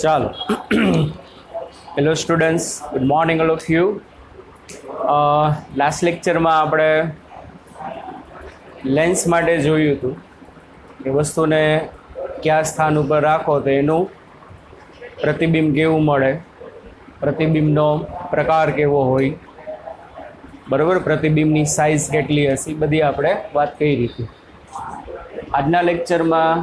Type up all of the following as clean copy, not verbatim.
ચાલો. Hello students, good morning all of you. Last લેક્ચરમાં આપણે લેન્સ માટે જોયું હતું કે વસ્તુને કયા સ્થાન ઉપર રાખો તો એનું પ્રતિબિંબ કેવું મળે, પ્રતિબિંબનો પ્રકાર કેવો હોય, બરાબર, પ્રતિબિંબની સાઇઝ કેટલી હશે, બધી આપણે વાત કરી હતી. આજના લેક્ચરમાં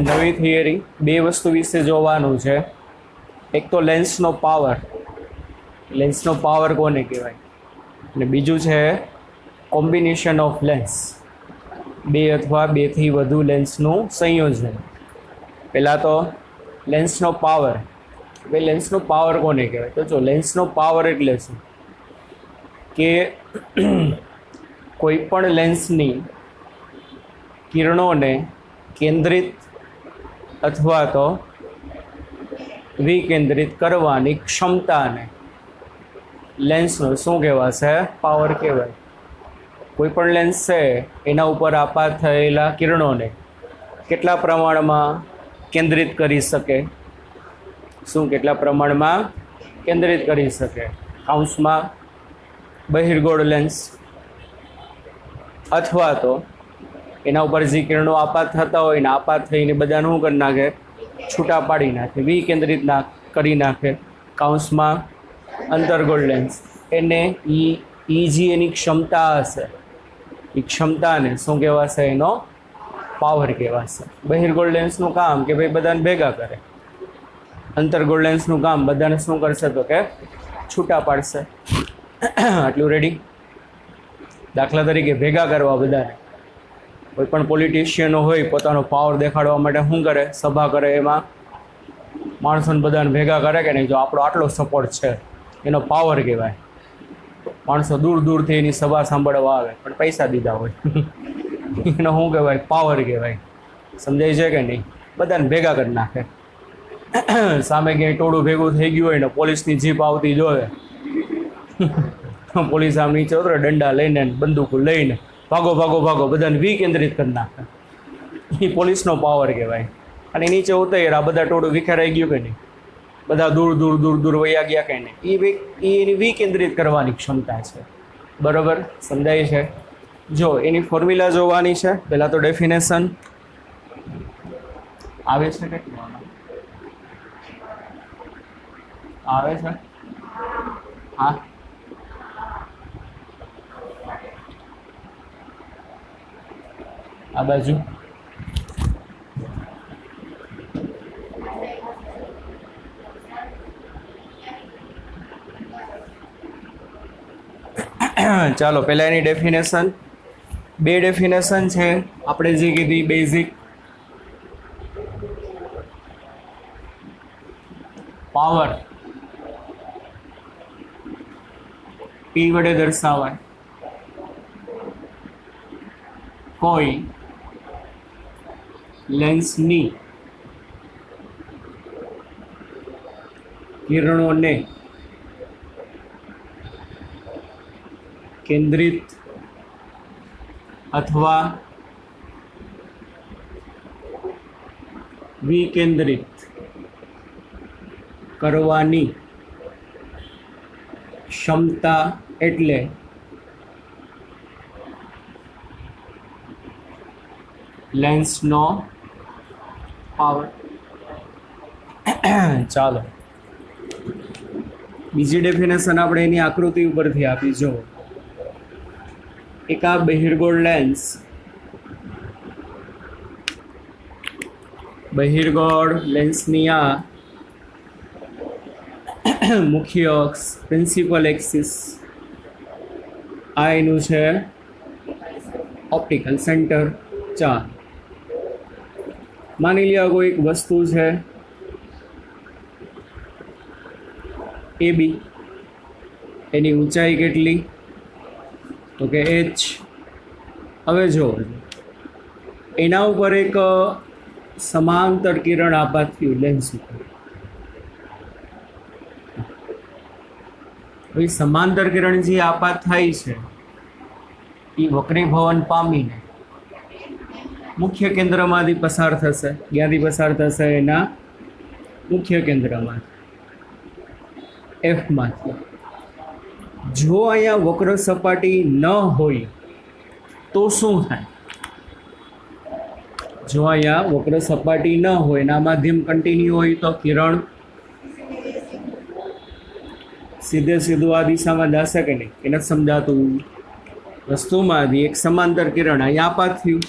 નવી થિયરી બે વસ્તુ વિશે જોવાનું છે. એક તો લેન્સનો પાવર, લેન્સનો પાવર કોને કહેવાય, અને બીજું છે કોમ્બિનેશન ઓફ લેન્સ, બે અથવા બેથી વધુ લેન્સનું સંયોજન. પહેલાં તો લેન્સનો પાવર. ભાઈ લેન્સનો પાવર કોને કહેવાય? તો જો લેન્સનો પાવર એટલે શું કે કોઈ પણ લેન્સની કિરણોને કેન્દ્રિત અથવા તો વિકેન્દ્રિત કરવાની ક્ષમતાને લેન્સનો શું કહેવાશે? પાવર કહેવાય. કોઈ પણ લેન્સ છે એના ઉપર આપાત થયેલા કિરણોને કેટલા પ્રમાણમાં કેન્દ્રિત કરી શકે? શું કેટલા પ્રમાણમાં કેન્દ્રિત કરી શકે? કાઉન્સમાં બહિર્ગોળ લેન્સ, અથવા તો એના ઉપર જે કિરણો આપાત થતા હોય ને આપાત થઈને બધાને શું કરી નાખે? છૂટા પાડી નાખે, વિકેન્દ્રિત કરી નાખે. કાઉન્સમાં અંતર્ગોળ લેન્સ. એને જે એની ક્ષમતા હશે એ ક્ષમતાને શું કહેવાશે? એનો પાવર કહેવાશે. બહિર્ગોળ લેન્સનું કામ કે ભાઈ બધાને ભેગા કરે. અંતર્ગોળ લેન્સનું કામ બધાને શું કરશે? તો કે છૂટા પાડશે. આટલું રેડી? દાખલા તરીકે ભેગા કરવા બધાને. કોઈ પણ પોલિટિશિયનો હોય પોતાનો પાવર દેખાડવા માટે શું કરે? સભા કરે, એમાં માણસોને બધાને ભેગા કરે કે નહીં? જો આપણો આટલો સપોર્ટ છે, એનો પાવર કહેવાય. માણસો દૂર દૂરથી એની સભા સાંભળવા આવે પણ પૈસા દીધા હોય એનો શું કહેવાય? પાવર કહેવાય. સમજાય છે કે નહીં? બધાને ભેગા કરી નાખે. સામે ક્યાંય ટોળું ભેગું થઈ ગયું હોય ને પોલીસની જીપ આવતી જોવે, પોલીસ આમ નીચે ઉતરે દંડા લઈને બંદૂકો લઈને, ભાગો ભાગો ભાગો, બધાને વિકેન્દ્રિત કરી નાખે. એ પોલીસનો પાવર કહેવાય. અને નીચે ઉતર્યા, બધા ટોળું વિખેરાઈ ગયું કે નહીં? બધા દૂર દૂર દૂર દૂર વયા ગયા કે નહીં? એ એની વિકેન્દ્રિત કરવાની ક્ષમતા છે. બરાબર? સમજાય છે? જો એની ફોર્મ્યુલા જોવાની છે. પહેલાં તો ડેફિનેશન આવે છે કે આવે છે? હા, આ બાજુ ચાલો પહેલાં એની ડેફિનેશન. બે ડેફિનેશન છે આપણે જે કીધી બેઝિક. પાવર P વડે દર્શાવાય કોઈ લેન્સની કિરણોને કેન્દ્રિત અથવા વિકેન્દ્રિત કરવાની ક્ષમતા એટલે લેન્સનો પાવર. ચાલો બીજી ડેફિનેશન આપણે એની આકૃતિ ઉપરથી આપી. જો એક આ બહિર્ગોળ લેન્સ, બહિર્ગોળ લેન્સની આ મુખ્ય અક્ષ, પ્રિન્સિપલ એક્સિસ, આ એનું છે ઓપ્ટિકલ સેન્ટર. ચાર, માની લ્યો કોઈ એક વસ્તુ છે AB, એની ઊંચાઈ કેટલી? તો કે h. હવે જો એના ઉપર એક સમાંતર કિરણ આપાત થયું લેન્સ ઉપર. હવે સમાંતર કિરણ જે આપાત થાય છે એ વક્રીભવન પામીને મુખ્ય કેન્દ્રમાંથી પસાર થશે. ક્યાંથી પસાર થશે? એના મુખ્ય કેન્દ્રમાં એફમાંથી. જો અહીંયા વક્ર સપાટી ન હોય તો શું થાય? જો અહીંયા વક્ર સપાટી ન હોય એના માધ્યમ કન્ટિન્યુ હોય તો કિરણ સીધું આ દિશામાં જશે કે નહીં? એને સમજાતું વસ્તુમાંથી એક સમાંતર કિરણ અહીંયા આપાત થયું,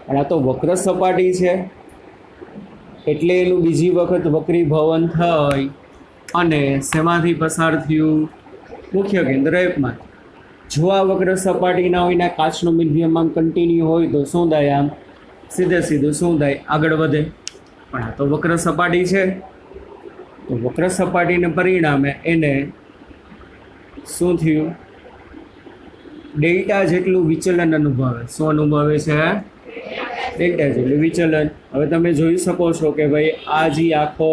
અને આ તો વક્ર સપાટી છે એટલે એનું બીજી વખત વક્રીભવન થઈ અને શેમાંથી પસાર થયું? મુખ્ય કેન્દ્ર એફમાં. જો આ વક્ર સપાટી ના હોય ને કાચનું મીડિયમ આમ કન્ટિન્યુ હોય તો શું થાય? આમ સીધું શું થાય? આગળ વધે. પણ આ તો વક્ર સપાટી છે, તો વક્ર સપાટીને પરિણામે એને શું થયું? ડેલ્ટા જેટલું વિચલન અનુભવે. શું અનુભવે છે? ડેલ્ટા જેટલું વિચલન. હવે તમે જોઈ શકો છો કે ભાઈ આ જે આખો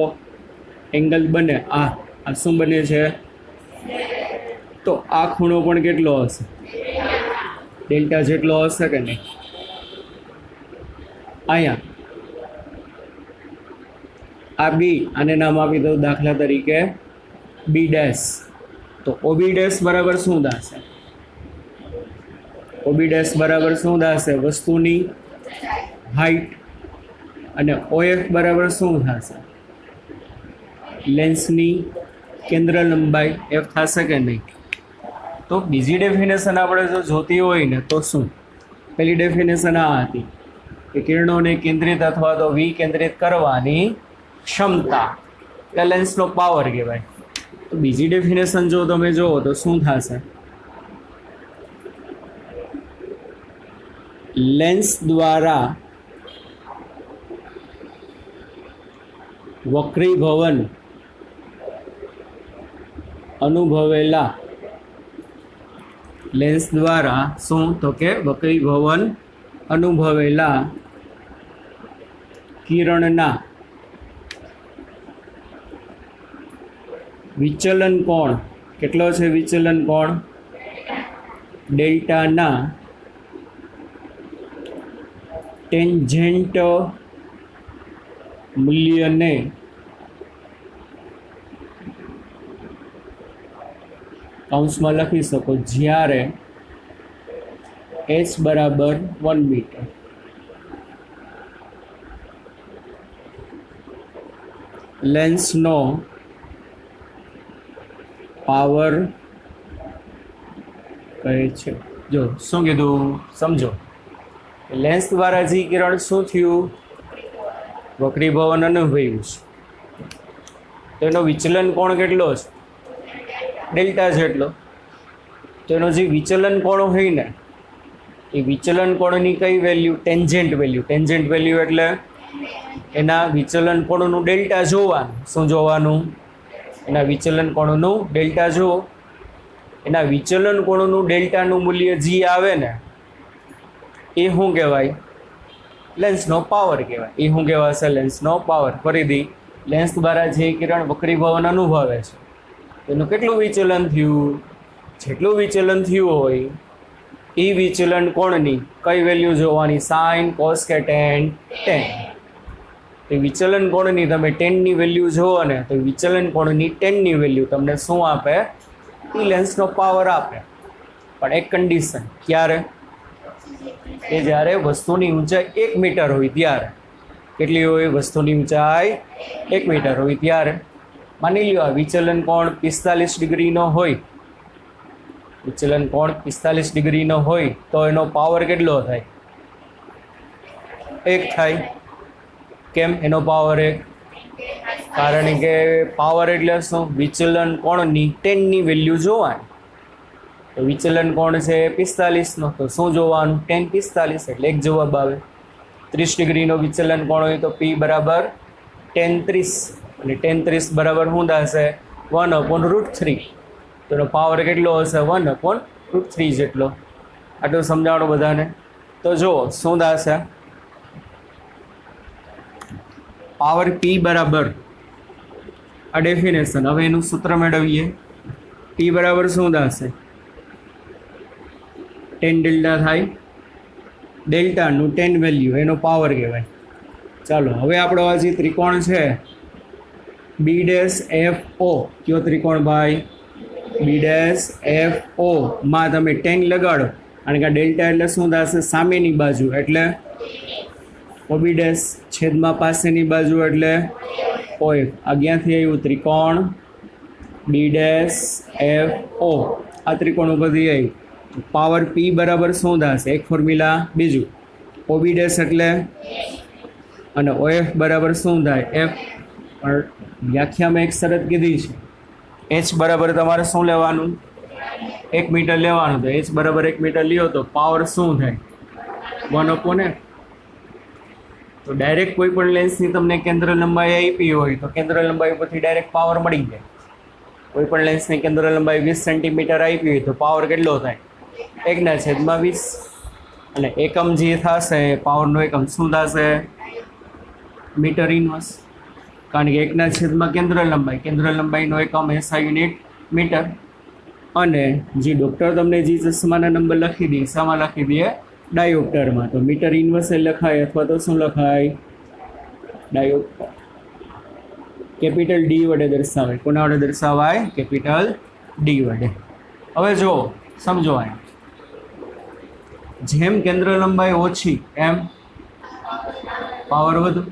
એંગલ બને, આ શું બને છે? તો આ ખૂણો પણ કેટલો હશે? ડેલ્ટા જેટલો હશે કે નહીં? અહીંયા આ બી, આને નામ આપી દો દાખલા તરીકે બી ડેશ. તો ઓબી ડેશ બરાબર શું થશે? ઓબી ડેશ બરાબર શું થશે? વસ્તુની હાઈટ. અને ઓએફ બરાબર શું થશે? લેન્સની કેન્દ્ર લંબાઈ. એફ થશે કે નહીં? તો બીજી ડેફિનેશન આપણે જો જોતી હોય ને તો શું? પહેલી ડેફિનેશન આ હતી કે કિરણોને કેન્દ્રિત અથવા તો વિકેન્દ્રિત કરવાની ક્ષમતા, એટલે લેન્સનો પાવર કહેવાય. તો બીજી ડેફિનેશન જો તમે જુઓ તો શું થશે? લેન્સ દ્વારા વક્રીભવન અનુભવેલા, લેન્સ દ્વારા શું? તો કે વક્રીભવન અનુભવેલા કિરણના વિચલન કોણ કેટલો છે? વિચલન કોણ ડેલ્ટાના ટેન્જેન્ટ મૂલ્યને કૌંસમાં લખી શકો જ્યારે h બરાબર 1 મીટર. લેન્સનો પાવર કહે છે. જો શું કીધું સમજો. લેન્સ દ્વારા જે કિરણ શું થયું? વક્રીભવન અનુભવ્યું છે. તો એનો વિચલન કોણ કેટલો છે? ડેલ્ટા જેટલો. તો એનો જે વિચલન કોણ હોય ને એ વિચલન કોણની કઈ value? Tangent value. Tangent value એટલે એના વિચલન કોણનું ડેલ્ટા જોવાનું. શું જોવાનું? એના વિચલન કોણનું ડેલ્ટા જુઓ. એના વિચલન કોણનું ડેલ્ટાનું મૂલ્ય જે આવે ને એ શું કહેવાય? લેન્સનો પાવર કહેવાય. એ શું કહેવાશે? લેન્સનો પાવર. ફરીથી લેન્સ દ્વારા જે કિરણ વક્રીભવન અનુભવે છે એનું કેટલું વિચલન થયું? જેટલું વિચલન થયું હોય એ વિચલન કોણની કઈ વેલ્યુ જોવાની? સાઇન, કોસ કે ટેન? ટેન. એ વિચલન કોણની તમે ટેનની વેલ્યુ જુઓ ને તો વિચલન કોણની ટેનની વેલ્યુ તમને શું આપે? એ લેન્સનો પાવર આપે. પણ એક કન્ડિશન. ક્યારે? કે જ્યારે વસ્તુની ઊંચાઈ 1 મીટર હોય ત્યારે. કેટલી હોય? વસ્તુની ઊંચાઈ 1 મીટર હોય ત્યારે. માની લ્યો આ વિચલન કોણ 45 ડિગ્રીનો હોય. વિચલન કોણ 45 ડિગ્રીનો હોય તો એનો પાવર કેટલો થાય? 1 થાય. કેમ એનો પાવર 1? કારણ કે પાવર એટલે શું? વિચલન કોણની ટેનની વેલ્યુ જોવાની. તો વિચલન કોણ છે 45નો, તો શું જોવાનું? ટેન 45 એટલે 1 જવાબ આવે. 30 ડિગ્રીનો વિચલન કોણ હોય તો પી બરાબર ટેન 30, અને ટેન 30 બરાબર શું થશે? 1/√3. તો એનો પાવર કેટલો હશે? 1/√3 જેટલો. આટલું સમજાવવાનું બધાને. તો જુઓ શું થશે? પાવર પી બરાબર આ ડેફિનેશન. હવે એનું સૂત્ર મેળવીએ. P બરાબર શું થશે? ટેન ડેલ્ટા થાય. ડેલ્ટાનું 10 વેલ્યુ એનો પાવર કહેવાય. ચાલો હવે આપણો આ જે ત્રિકોણ છે બી ડેશ એફ ઓ, કયો ત્રિકોણ ભાઈ? બી ડેશ એફ ઓ માં તમે 10 લગાડો, કારણ કે ડેલ્ટા એટલે શું થશે? સામેની બાજુ એટલે ઓ બી ડેશ, છેદમાં પાસેની બાજુ એટલે ઓ એફ. આ ક્યાંથી આવ્યું? ત્રિકોણ બી ડેશ એફ ઓ, આ ત્રિકોણ ઉપરથી આવ્યું. પાવર પી બરાબર શું થશે? એક ફોર્મ્યુલા, બીજું ઓ બી ડેશ એટલે, અને ઓ એફ બરાબર શું થાય? એફ. પણ વ્યાખ્યામાં એક શરત કીધી છે, એચ બરાબર તમારે શું લેવાનું? 1 મીટર લેવાનું. તો એચ બરાબર 1 મીટર લ્યો તો પાવર શું થાય? 1/f. તો ડાયરેક્ટ કોઈ પણ લેન્સની તમને કેન્દ્ર લંબાઈ આપી હોય તો કેન્દ્ર લંબાઈ ઉપરથી ડાયરેક્ટ પાવર મળી જાય. કોઈ પણ લેન્સની કેન્દ્ર લંબાઈ 20 સેન્ટીમીટર આપી હોય તો પાવર કેટલો થાય? 1/20. અને એકમ જે થશે પાવરનો એકમ શું થશે? Metre inverse. કારણ કે 1/માં કેન્દ્ર લંબાઈનો એકમ એસઆઈ યુનિટ મીટર. અને જે ડૉક્ટર તમને જે ચશ્માના નંબર લખી દે શામાં લખી દે? ડાયોપ્ટરમાં. તો મીટર ઇન્વર્સ લખાય અથવા તો શું લખાય? ડાયોપ્ટર. કેપિટલ ડી વડે દર્શાવાય. કોના વડે દર્શાવાય? કેપિટલ ડી વડે. હવે જો સમજો, અહીંયા જેમ કેન્દ્ર લંબાઈ ઓછી એમ પાવર વધુ.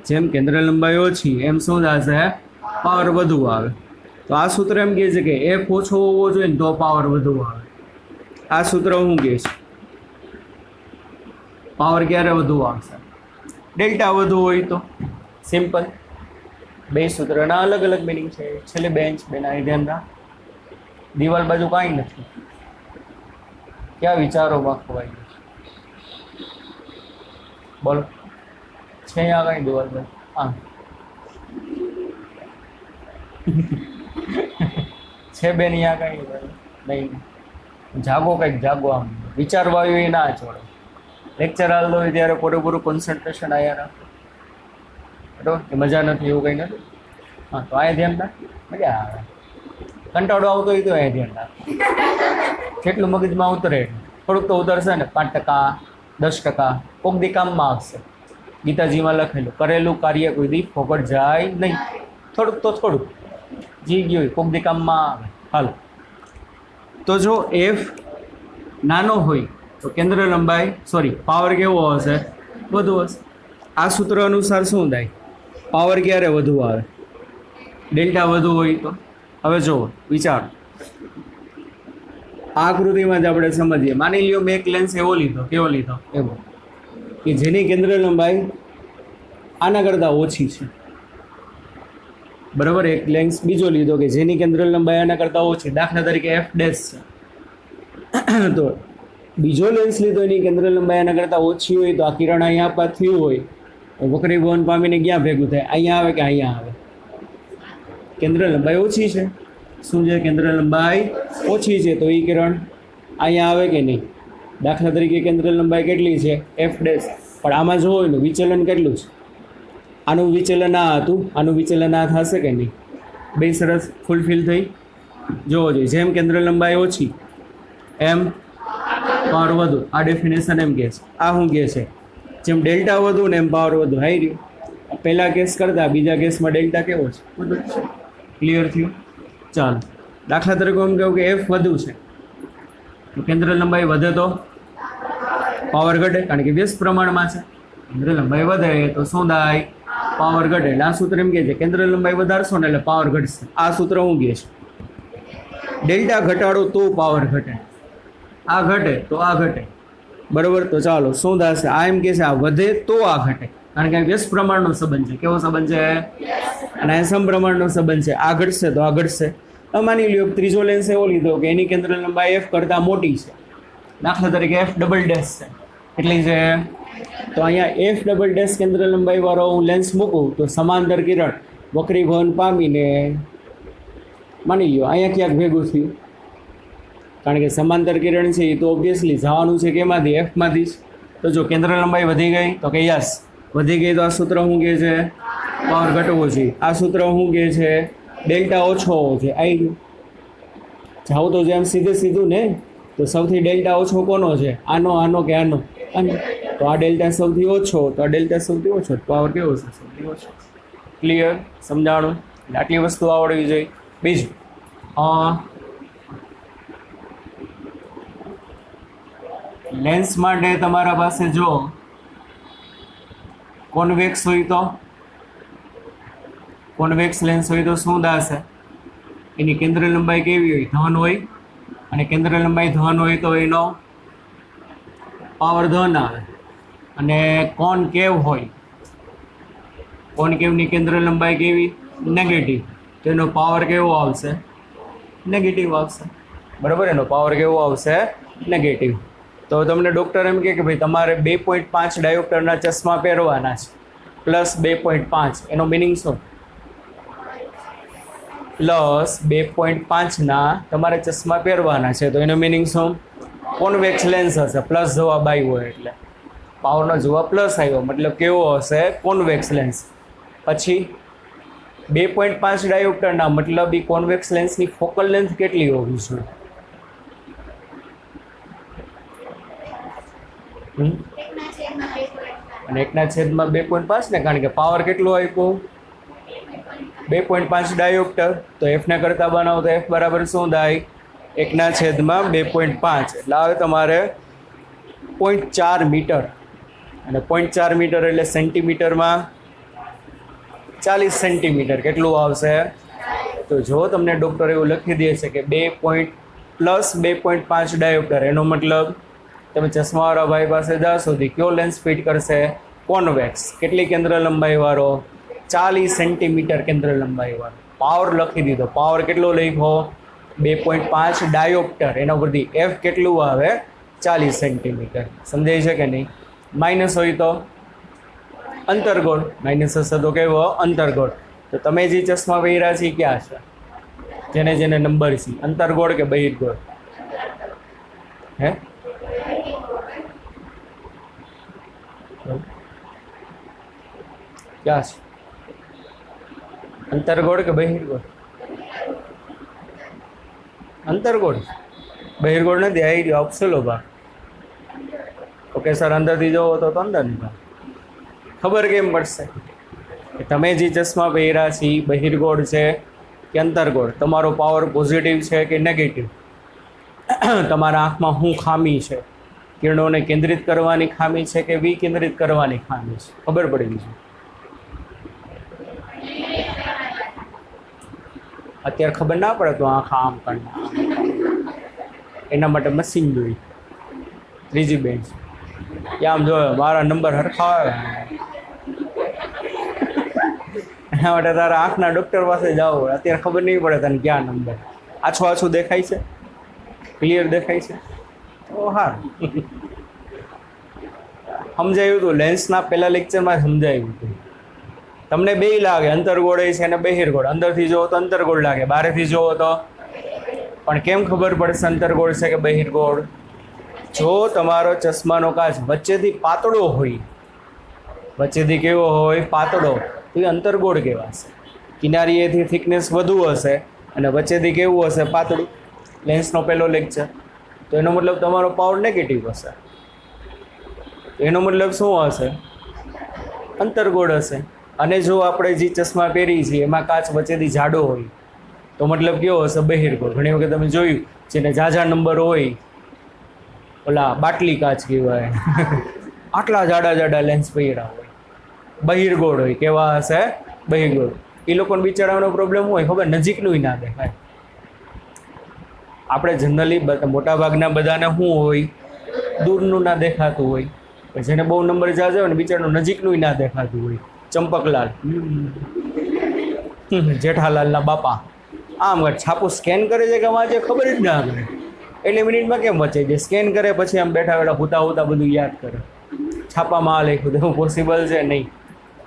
જેમ કેન્દ્ર લંબાઈ ઓછી એમ શું થશે? પાવર વધુ આવે. તો આ સૂત્ર એમ કહે છે કે એફ ઓછો હોવો જોઈએ ને તો પાવર વધુ આવે. આ સૂત્ર શું કહે છે? પાવર ક્યારે વધુ આવશે? ડેલ્ટા વધુ હોય તો. સિમ્પલ. બે સૂત્રના અલગ અલગ મિનિંગ છે. છેલ્લે બેન્ચ બેના ધ્યાન રાખ. દિવાલ બાજુ કાંઈ નથી. ક્યાં વિચારોમાં ખોવાઈ ગયું? બોલો, છે અહીંયા કઈ દિવાલ બાજુ? હા છે બેન, અહીંયા કઈ નહીં. જાગો, કંઈક જાગો. આમ વિચારવા આવ્યું એ ના છોડો. લેક્ચર હાલતો હોય ત્યારે પૂરેપૂરું કોન્સન્ટ્રેશન આવ્યા રાખો. બરાબર? કે મજા નથી એવું કંઈ નથી. હા, તો અહીંયા ધ્યાન રાખ, મજા આવે. કંટાળો આવતો હોય તો અહીંયા ધ્યાન રાખ. કેટલું મગજમાં ઉતરે થોડુંક તો ઉતરશે ને. 5%, 10%, કોક દી કામમાં આવશે. ગીતાજીમાં લખેલું, કરેલું કાર્ય કોઈ દી ફોકટ જાય નહીં. થોડુંક તો થોડુંક જી ગયું હોય કોક દી કામમાં આવે. હાલ, તો જો એફ નાનો હોય તો કેન્દ્ર લંબાઈ પાવર કેવો હશે? વધુ હશે. આ સૂત્ર અનુસાર શું થાય? પાવર ક્યારે વધુ આવે? ડેલ્ટા વધુ હોય તો. હવે જુઓ, વિચારો. આ આકૃતિમાં જ આપણે સમજીએ. માની લ્યો મેં એક લેન્સ એવો લીધો. કેવો લીધો? એવો કે જેની કેન્દ્ર લંબાઈ આના કરતાં ઓછી છે. બરાબર? એક લેન્સ બીજો લીધો કે જેની કેન્દ્ર લંબાઈ આના કરતાં ઓછી, દાખલા તરીકે એફ ડેશ છે. તો બીજો લેન્સ લીધો એની કેન્દ્ર લંબાઈ આના કરતાં ઓછી હોય તો આ કિરણ અહીંયા આપાત થયું હોય તો વક્રીભવન પામીને ક્યાં ભેગું થાય? અહીંયા આવે કે અહીંયા આવે? કેન્દ્ર લંબાઈ ઓછી છે. શું છે? કેન્દ્ર લંબાઈ ઓછી છે તો એ કિરણ અહીંયા આવે કે નહીં? દાખલા તરીકે કેન્દ્ર લંબાઈ કેટલી છે? F dash. પણ આમાં જોવો ને વિચલન કેટલું છે? આનું વિચલન આ હતું, આનું વિચલન આ થશે કે નહીં? બે સરસ ફૂલફિલ થઈ. જોવો જોઈએ, જેમ કેન્દ્ર લંબાઈ ઓછી એમ પાવર વધુ. આ ડેફિનેશન એમ કહે છે. આ શું કહે છે? જેમ ડેલ્ટા વધુ ને એમ પાવર વધુ. હાઈ રહ્યું. પહેલા કેસ કરતાં બીજા કેસમાં ડેલ્ટા કેવો છે? વધુ છે. ક્લિયર થયું? ચાલો, દાખલા તરીકે એમ કહું કે એફ વધુ છે તો કેન્દ્ર લંબાઈ વધે તો પાવર ઘટે, કારણ કે વ્યસ્ત પ્રમાણમાં છે. કેન્દ્ર લંબાઈ વધે તો શું થાય? પાવર ઘટે. એટલે આ સૂત્ર એમ કહે છે કેન્દ્ર લંબાઈ વધારશો ને એટલે પાવર ઘટશે. આ સૂત્ર શું કહે છે? ડેલ્ટા ઘટાડો તો પાવર ઘટે. આ ઘટે તો આ ઘટે. બરાબર? તો ચાલો શું થશે? આ એમ કહે છે આ વધે તો આ ઘટે, કારણ કે વ્યસ્ત પ્રમાણનો સંબંધ છે. કેવો સંબંધ છે? અને આ સમપ્રમાણનો સંબંધ છે. આ ઘટશે તો આ ઘટશે. માની લ્યો ત્રીજો લેન્સ એવો લીધો કે એની કેન્દ્ર લંબાઈ એફ કરતાં મોટી છે. દાખલા તરીકે એફ ડબલ ડેશ છે. કેટલી છે? તો અહીંયા એફ ડબલ ડેશ કેન્દ્ર લંબાઈ વાળો હું લેન્સ મૂકું તો સમાંતર કિરણ વક્રીભવન પામીને માની લ્યો અહીંયા ક્યાંક ભેગું થયું, કારણ કે સમાંતર કિરણ છે એ તો ઓબ્વિયસલી જવાનું છે કેમાંથી? એફમાંથી જ. તો જો કેન્દ્ર લંબાઈ વધી ગઈ તો કે યસ વધી ગઈ. તો આ સૂત્ર શું કહે છે? પાવર ઘટવો જોઈએ. આ સૂત્ર શું કહે છે? ડેલ્ટા ઓછો હોવો જોઈએ. આવી ગયું. જાઓ તો જેમ સીધે સીધું ને, તો સૌથી ડેલ્ટા ઓછો કોનો છે? આનો, આનો કે આનો? આનો. તો આ ડેલ્ટા સૌથી ઓછો, તો આ ડેલ્ટા સૌથી ઓછો, પાવર કેવો છે? સૌથી ઓછો. ક્લિયર? સમજાણું? આટલી વસ્તુ આવડવી જોઈએ. બીજું, લેન્સ માટે તમારા પાસે જો કોન્વેક્સ હોય તો, કોન્વેક્સ લેન્સ હોય તો શું દાશે? એની કેન્દ્ર લંબાઈ કેવી હોય? ધન હોય. અને કેન્દ્ર લંબાઈ ધન હોય તો એનો પાવર ધન આવે. અને કોનકેવ હોય, કોનકેવની કેન્દ્ર લંબાઈ કેવી? નેગેટિવ. તો એનો પાવર કેવો આવશે? નેગેટિવ આવશે. બરાબર? એનો પાવર કેવો આવશે? નેગેટિવ. તો તમને ડૉક્ટર એમ કે ભાઈ તમારે 2.5 ડાયોપ્ટરના ચશ્મા પહેરવાના છે, પ્લસ 2.5, એનો મિનિંગ શું? પ્લસ 2.5ના તમારે ચશ્મા પહેરવાના છે, તો એનો મિનિંગ શું? કોન્વેક્સ લેન્સ હશે. પ્લસ જવાબ આવ્યો એટલે પાવરનો જવાબ પ્લસ આવ્યો, મતલબ કેવો હશે? Convex lens. પછી 2.5 ડાયોપ્ટરના મતલબ એ કોન્વેક્સ લેન્સની ફોકલ લેન્થ કેટલી હોવી જોઈએ? અને 1/2.5 ને, કારણ કે પાવર કેટલો આપ્યો? 2.5 ડાયોપ્ટર. તો એફને કરતા બનાવો તો એફ બરાબર શું થાય? 1/2.5 એટલે આવે તમારે 0.4 મીટર. અને 0.4 મીટર એટલે સેન્ટીમીટરમાં 40 સેન્ટીમીટર. કેટલું આવશે? તો જો તમને ડૉક્ટર એવું લખી દે છે કે 2.5 ડાયોપ્ટર, એનો મતલબ તમે ચશ્માવાળા ભાઈ પાસે જ્યાં સુધી કયો લેન્સ ફિટ કરશે? કોન્વેક્સ. કેટલી કેન્દ્ર લંબાઈ વાળો? 40 સેન્ટીમીટર કેન્દ્ર લંબાઈ વાળો. પાવર લખી દીધો. પાવર કેટલો લખ્યો? 2.5 ડાયોપ્ટર. એના પરથી એફ કેટલું આવે? 40 સેન્ટીમીટર. સમજાય છે કે નહીં? માઇનસ હોય તો અંતર્ગોળ. માઇનસ હશે તો કેવો? અંતર્ગોળ. તો તમે જે ચશ્મા પહેર્યા છે ક્યાં છે? જેને જેને નંબર છે, અંતર્ગોળ કે બહિર્ગોળ? હે? ક્યાં છે? અંતર્ગોળ કે બહિર્ગોળ? અંતર્ગોળ. બહિર્ગોળ નથી. આવી ગયો અપસલો ભાગ. ઓકે સર, અંદરથી જોવો તો અંદરની ભાગ. ખબર કેમ પડશે કે તમે જે ચશ્મા પહેર્યા છે બહિર્ગોળ છે કે અંતર્ગોળ? તમારો પાવર પોઝિટિવ છે કે નેગેટિવ? તમારા આંખમાં શું ખામી છે? કિરણોને કેન્દ્રિત કરવાની ખામી છે કે વિકેન્દ્રિત કરવાની ખામી છે? ખબર પડી છે. અત્યારે ખબર ના પડે તો આંખ આમ કરના, એના માટે મશીન જોઈ. ત્રીજી બેન્ચ આમ જોયો, મારા નંબર હરખા આવે, એના માટે તારા આંખના ડૉક્ટર પાસે જાઓ. અત્યારે ખબર નહીં પડે તને ક્યાં નંબર. આછું આછું દેખાય છે? ક્લિયર દેખાય છે? તો હા, સમજાયું હતું. લેન્સના પહેલા લેક્ચરમાં સમજાયું હતું. તમને બેય લાગે, અંતર્ગોળ છે અને બહિર્ગોળ. અંદરથી જોવો તો અંતર્ગોળ લાગે, બહારથી જોવો તો. પણ કેમ ખબર પડશે અંતર્ગોળ છે કે બહિર્ગોળ? જો તમારો ચશ્માનો કાચ વચ્ચેથી પાતળો હોય, વચ્ચેથી કેવો હોય? પાતળો, તો એ અંતર્ગોળ કહેવાશે. કિનારીએથી થિકનેસ વધુ હશે અને વચ્ચેથી કેવું હશે? પાતળું. લેન્સનો પહેલો લેક્ચર. તો એનો મતલબ તમારો પાવર નેગેટિવ હશે. એનો મતલબ શું હશે? અંતર્ગોળ હશે. અને જો આપણે જે ચશ્મા પહેરી છીએ એમાં કાચ વચ્ચેથી જાડો હોય તો મતલબ કેવો હશે? બહિર્ગોળ. ઘણી વખત તમે જોયું જેને ઝાઝા નંબર હોય, ઓલા બાટલી કાચ કહેવાય, આટલા જાડા જાડા લેન્સ પહેર્યા હોય, બહિર્ગોળ હોય. કેવા હશે? બહિર્ગોળ. એ લોકોને બિચારાનો પ્રોબ્લેમ હોય ખબર? નજીકનું ના દેખાય. આપણે જનરલી મોટાભાગના બધાને શું હોય? દૂરનું ના દેખાતું હોય. જેને બહુ નંબર જાજો હોય ને બિચારાનું નજીકનું ના દેખાતું હોય. ચંપકલાલ, જેઠાલાલના બાપા આમ છાપું સ્કેન કરે છે કે વાંચે ખબર જ ના કરે. એટલે મિનિટમાં કેમ વચાઈ જાય? સ્કેન કરે પછી આમ બેઠા બેઠા હુતા હુતા બધું યાદ કરે. છાપામાં આ લખ્યું, એવું પોસિબલ છે નહીં.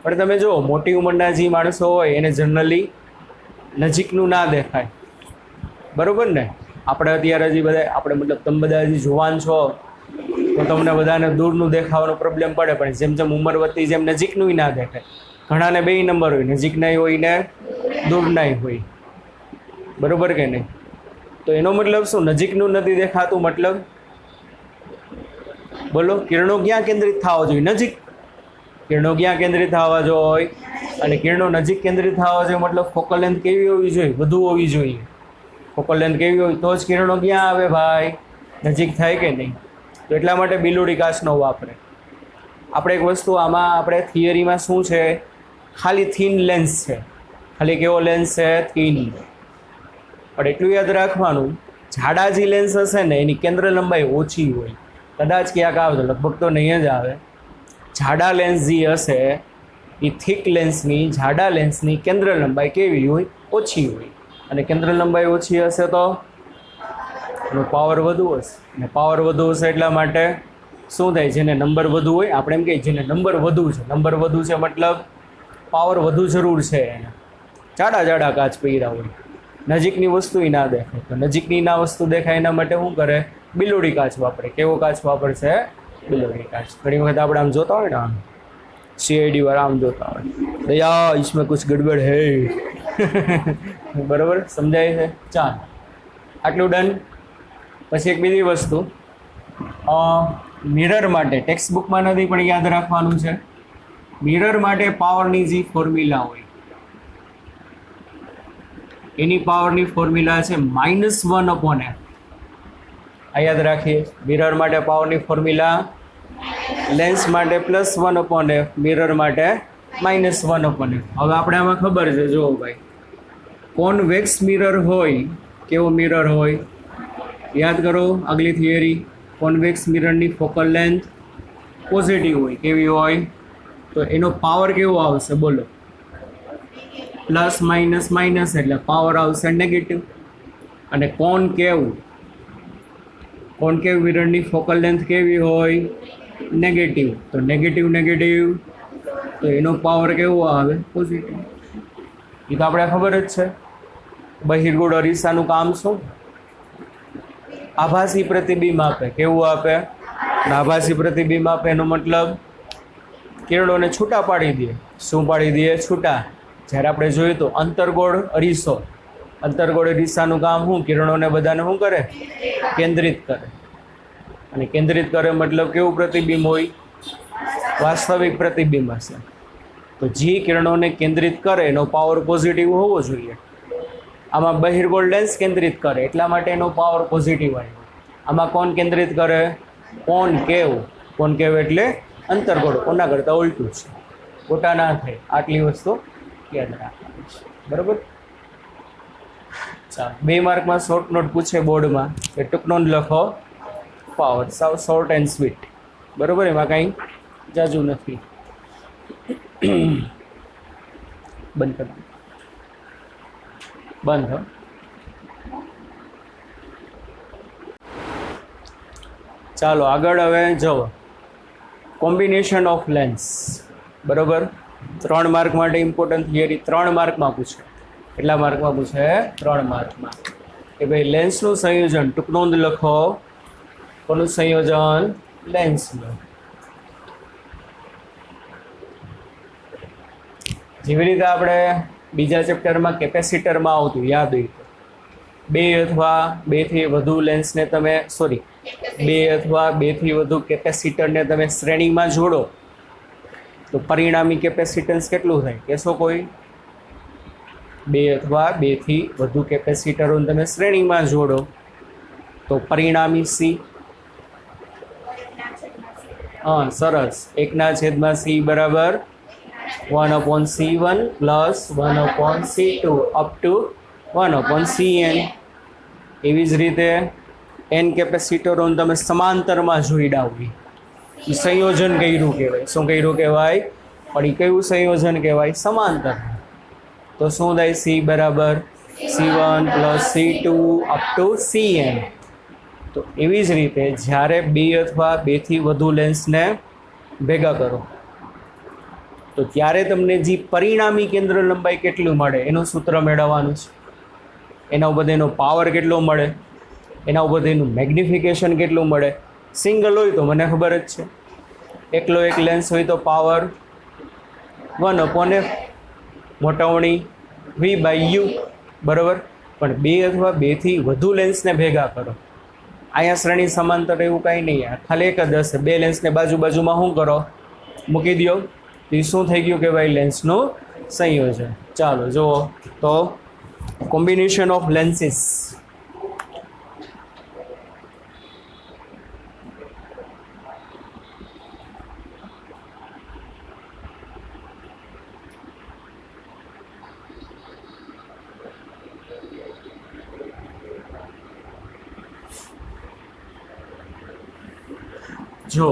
પણ તમે જુઓ, મોટી ઉંમરના જે માણસો હોય એને જનરલી નજીકનું ના દેખાય. બરાબર ને? આપણે અત્યારે હજી બધા, આપણે મતલબ તમે બધા હજી જુવાન છો તો તમને બધાને દૂરનું દેખાવાનો પ્રોબ્લેમ પડે. પણ જેમ જેમ ઉંમર વધતી જેમ નજીકનું ના દેખાય. ઘણાને બે નંબર હોય, નજીકના હોય ને દૂરના હોય. બરાબર કે નહીં? તો એનો મતલબ શું? નજીકનું નથી દેખાતું મતલબ બોલો, કિરણો ક્યાં કેન્દ્રિત થવા જોઈએ? નજીક. કિરણો ક્યાં કેન્દ્રિત થવા જોઈએ? અને કિરણો નજીક કેન્દ્રિત થવા જોઈએ મતલબ ફોકલ લેન્થ કેવી હોવી જોઈએ? વધુ હોવી જોઈએ. ફોકલ લેન્થ કેવી હોય તો જ કિરણો ક્યાં આવે ભાઈ? નજીક થાય કે નહીં? તો એટલા માટે બિલોડી કાચનો વાપરે. આપણે એક વસ્તુ આમાં આપણે થિયરીમાં શું છે, ખાલી થીન લેન્સ છે. ખાલી કેવો લેન્સ છે? થીન. પણ એટલું યાદ રાખવાનું, જાડા જે લેન્સ હશે ને એની કેન્દ્ર લંબાઈ ઓછી હોય. કદાચ ક્યાંક આવે તો લગભગ તો નહીં જ આવે. જાડા લેન્સ જે હશે એ થીક લેન્સની, જાડા લેન્સની કેન્દ્ર લંબાઈ કેવી હોય? ઓછી હોય. અને કેન્દ્ર લંબાઈ ઓછી હશે તો એનો પાવર વધુ હશે. અને પાવર વધુ હશે એટલા માટે શું થાય? જેને નંબર વધુ હોય, આપણે એમ કહીએ જેને નંબર વધુ છે, નંબર વધુ છે મતલબ પાવર વધુ જરૂર છે એને. જાડા જાડા કાચ પહેર્યા હોય, નજીકની વસ્તુ ના દેખાય. તો નજીકની ના વસ્તુ દેખાય એના માટે શું કરે? બિલોડી કાચ વાપરે. કેવો કાચ વાપરશે? બિલોડી કાચ. ઘણી વખત આપણે આમ જોતા હોય ને, આમ CID વાળા આમ જોતા હોય, દયા इसमें कुछ गड़बड़ है. બરાબર સમજાય છે? ચાલ, આટલું ડન. પછી એક બીજી વસ્તુ મિરર માટે, ટેક્સ્ટ બુકમાં નથી પણ યાદ રાખવાનું છે. મિરર માટે પાવરની જે ફોર્મ્યુલા હોય એની પાવરની ફોર્મ્યુલા છે -1/f. આ યાદ રાખીએ. મિરર માટે પાવરની ફોર્મ્યુલા લેન્સ માટે +1/f, મિરર માટે -1/f. હવે આપણે આમાં ખબર છે, જુઓ ભાઈ, કોન્વેક્સ મિરર હોય, કેવો મિરર હોય? યાદ કરો આગલી થિયરી. કોન્વેક્સ મિરરની ફોકલ લેન્થ પોઝિટિવ હોય. કેવી હોય? તો એનો પાવર કેવો આવશે બોલો? પ્લસ માઇનસ માઇનસ એટલે પાવર આવશે નેગેટિવ. અને કોન્કેવ મિરરની ફોકલ લેન્થ કેવી હોય? નેગેટિવ. તો નેગેટિવ નેગેટિવ તો એનો પાવર કેવો આવે? પોઝિટિવ. એ તો આપણે ખબર જ છે. બહિર્ગોળ અરીસાનું કામ શું? આભાસી પ્રતિબિંબ આપે. કેવું આપે? આભાસી પ્રતિબિંબ આપે એનો મતલબ કિરણોને છૂટા પાડી દે. શું પાડી દે? છૂટા. જ્યારે આપણે જોયું તો અંતર્ગોળ અરીસો, અંતર્ગોળ અરીસાનું કામ શું? કિરણોને બધાને શું કરે? કેન્દ્રિત કરે. અને કેન્દ્રિત કરે મતલબ કેવું પ્રતિબિંબ હોય? વાસ્તવિક પ્રતિબિંબ હશે. તો જે કિરણોને કેન્દ્રિત કરે એનો પાવર પોઝિટિવ હોવો જોઈએ. આમાં બહિર્ગોળ લેન્સ કેન્દ્રિત કરે એટલા માટે એનો પાવર પોઝિટિવ આવ્યો. આમાં કોણ કેન્દ્રિત કરે? કોનકેવ. કોનકેવ એટલે અંતર્ગોળ. કોના કરતાં ઉલટું છે. ખોટા ના થાય. આટલી વસ્તુ યાદ રાખવાની છે. બરાબર? ચાલો, 2 માર્કમાં શોર્ટ નોટ પૂછે બોર્ડમાં કે ટૂંક નોંધ લખો પાવર. સાવ શોર્ટ એન્ડ સ્વીટ. બરાબર? એમાં કાંઈ જાજુ નથી. બંધ કર. બંધ. ચાલો આગળ હવે જુઓ. Combination of lens. બરાબર? 3 માર્ક માટે ઇમ્પોર્ટન્ટ થિયરી 3 માર્કમાં પૂછે. કેટલા માર્કમાં પૂછે? 3 માર્કમાં. કે ભાઈ લેન્સનું સંયોજન, ટૂંક નોંધ લખો. કોનું સંયોજન? લેન્સનું. જેવી રીતે આપણે બીજા ચેપ્ટરમાં કેપેસિટરમાં આવતું યાદ હોય તો 2 અથવા 2 થી વધુ લેન્સને તમે 2 અથવા 2 થી વધુ કેપેસિટરને તમે શ્રેણીમાં જોડો તો પરિણામી કેપેસિટન્સ કેટલું થાય? કહેશો કોઈ? 2 અથવા 2 થી વધુ કેપેસિટરોને તમે શ્રેણીમાં જોડો તો પરિણામી C. હા, સરસ. 1/C બરાબર 1/C1 plus 1/C2 up to 1/Cn. એવી જ રીતે n કેપેસિટરોને તમે સમાંતરમાં જોઈડા હોય એ સંયોજન કર્યું કહેવાય. શું કર્યું કહેવાય? પણ એ કયું સંયોજન કહેવાય? સમાંતર. તો શું થાય? C બરાબર C1 plus C2 up to Cn. તો એવી જ રીતે જ્યારે 2 અથવા 2 થી વધુ લેન્સને ભેગા કરો તો ત્યારે તમને જે પરિણામી કેન્દ્ર લંબાઈ કેટલું મળે એનું સૂત્ર મેળવવાનું છે. એના ઉપર એનો પાવર કેટલો મળે, એના ઉપર એનું મેગ્નિફિકેશન કેટલું મળે. સિંગલ હોય તો મને ખબર જ છે, એકલો એક લેન્સ હોય તો પાવર 1/f મોટાવણી V/U. બરાબર? પણ 2 અથવા 2 થી વધુ લેન્સને ભેગા કરો. અહીંયા શ્રેણી સમાંતર એવું કાંઈ નહીં, ખાલી એક જ હશે. 2 લેન્સને બાજુમાં શું કરો, મૂકી દો. એ શું થઈ ગયું કે ભાઈ લેન્સનું સંયોજન. ચાલો જુઓ તો કોમ્બિનેશન ઓફ લેન્સીસ. જો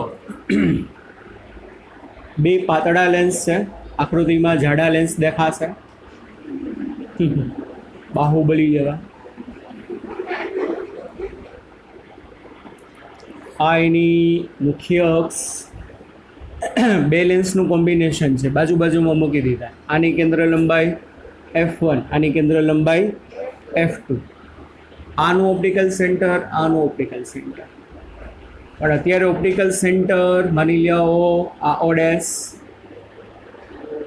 2 પાતળા લેન્સ છે, આકૃતિમાં જાડા લેન્સ દેખાશે, બાહુબલી જેવા. આ એની મુખ્ય અક્ષ. 2 લેન્સનું કોમ્બિનેશન છે, બાજુમાં મૂકી દીધા. આની કેન્દ્ર લંબાઈ f1, આની કેન્દ્ર લંબાઈ f2. આનું ઓપ્ટિકલ સેન્ટર, આનું ઓપ્ટિકલ સેન્ટર. પણ અત્યારે ઓપ્ટિકલ સેન્ટર માની લો આ ઓડેસ,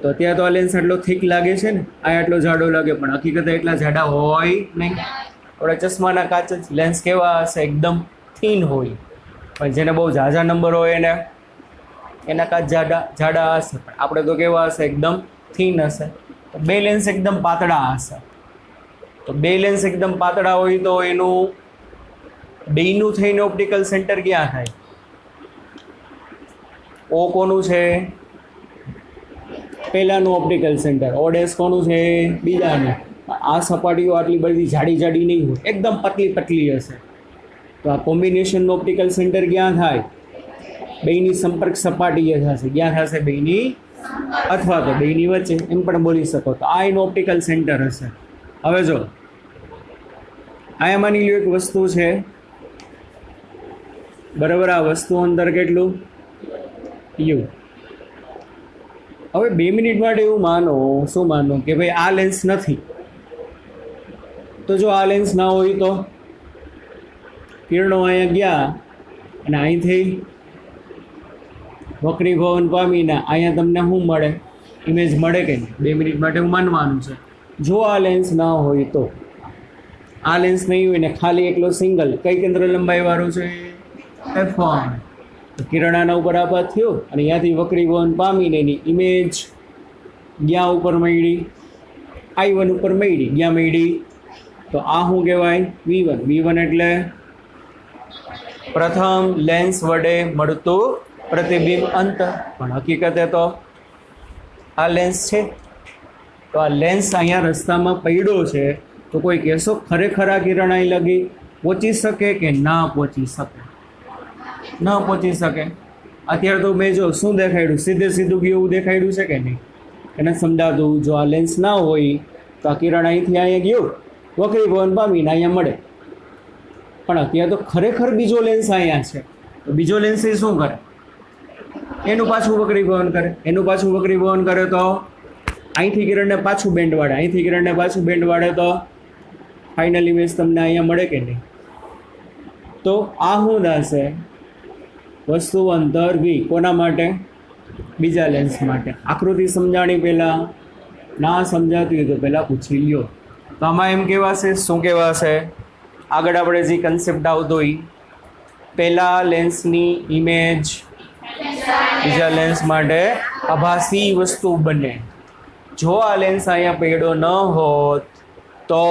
તો અત્યારે તો આ લેન્સ આટલો થીક લાગે છે ને, આ આટલો જાડો લાગે, પણ હકીકતે એટલા જાડા હોય નહીં. આપણે ચશ્માના કાચ જ લેન્સ કેવા હશે, એકદમ થીન હોય, પણ જેને બહુ ઝાઝા નંબર હોય એના કાચ જાડા હશે, પણ આપણે તો કેવા હશે, એકદમ થીન હશે. તો 2 લેન્સ એકદમ પાતળા હશે. તો 2 લેન્સ એકદમ પાતળા હોય તો એનું બેયનું થઈને ઓપ્ટિકલ સેન્ટર ક્યાં થાય? ઓ કોનું છે? પહેલાનું ઓપ્ટિકલ સેન્ટર. ઓડેસ કોનું છે? બીજાનું. આ સપાટીઓ આટલી બધી જાડી નહીં હોય, એકદમ પતલી હશે. તો આ કોમ્બિનેશનનું ઓપ્ટિકલ સેન્ટર ક્યાં થાય? બેયની સંપર્ક સપાટીએ થશે. ક્યાં થશે? બેયની અથવા તો બેયની વચ્ચે, એમ પણ બોલી શકો. તો આ એનું ઓપ્ટિકલ સેન્ટર હશે. હવે જો અહીંયા માની લો એક વસ્તુ છે, બરાબર. આ વસ્તુ અંદર કેટલું યુ. હવે 2 મિનિટ માટે એવું માનો, શું માનો કે ભાઈ આ લેન્સ નથી, તો જો આ લેન્સ ના હોય તો કિરણો અહીંયા ગયા અને અહીંથી વક્રીભવન પામીને અહીંયા તમને શું મળે? ઇમેજ મળે કે નહીં? 2 મિનિટ માટે હું માનવાનું છે. જો આ લેન્સ ના હોય તો, આ લેન્સ નહીં હોય ને ખાલી એકલો સિંગલ, કઈ કેન્દ્ર લંબાઈ વાળું છે? f1. તો કિરણ આના ઉપર આપાત થયો અને અહીંયાથી વક્રીભવન પામીને એની ઇમેજ જ્યાં ઉપર મળી, I1 ઉપર મળી, જ્યાં મળી, તો આ શું કહેવાય? V1. V1 એટલે પ્રથમ લેન્સ વડે મળતું પ્રતિબિંબ અંતર. પણ હકીકતે તો આ લેન્સ છે, તો આ લેન્સ અહીંયા રસ્તામાં પડ્યો છે, તો કોઈ કહેશો ખરેખર આ કિરણ અહીં લગી પહોંચી શકે કે ના પહોંચી શકે? ન પહોંચી શકે. અત્યારે તો મેં જો શું દેખાડ્યું, સીધું ગયું એવું દેખાડ્યું છે કે નહીં? એને સમજાતું. જો આ લેન્સ ના હોય તો આ કિરણ અહીંથી અહીંયા ગયું, વક્રીભવન પામીને અહીંયા મળે. પણ અત્યારે તો ખરેખર બીજો લેન્સ અહીંયા છે, તો બીજો લેન્સ એ શું કરે? એનું પાછું વક્રીભવન કરે. એનું પાછું વક્રીભવન કરે તો અહીંથી કિરણને પાછું બેન્ડ વાળે, અહીંથી કિરણને પાછું બેન્ડ વાળે, તો ફાઇનલ ઇમેજ તમને અહીંયા મળે કે નહીં? તો આ શું થશે? વસ્તુ અંતર v. કોના માટે? બીજા લેન્સ માટે. આકૃતિ સમજાણી પહેલાં ના સમજાતી હોય તો પહેલાં પૂછી લ્યો. તો આમાં એમ કહેવાશે, શું કહેવાશે? આગળ આપણે જે કન્સેપ્ટ આવતો હોય, પહેલા લેન્સની ઇમેજ બીજા લેન્સ માટે આભાસી વસ્તુ બને. જો આ લેન્સ અહીંયા પડ્યો ન હોત તો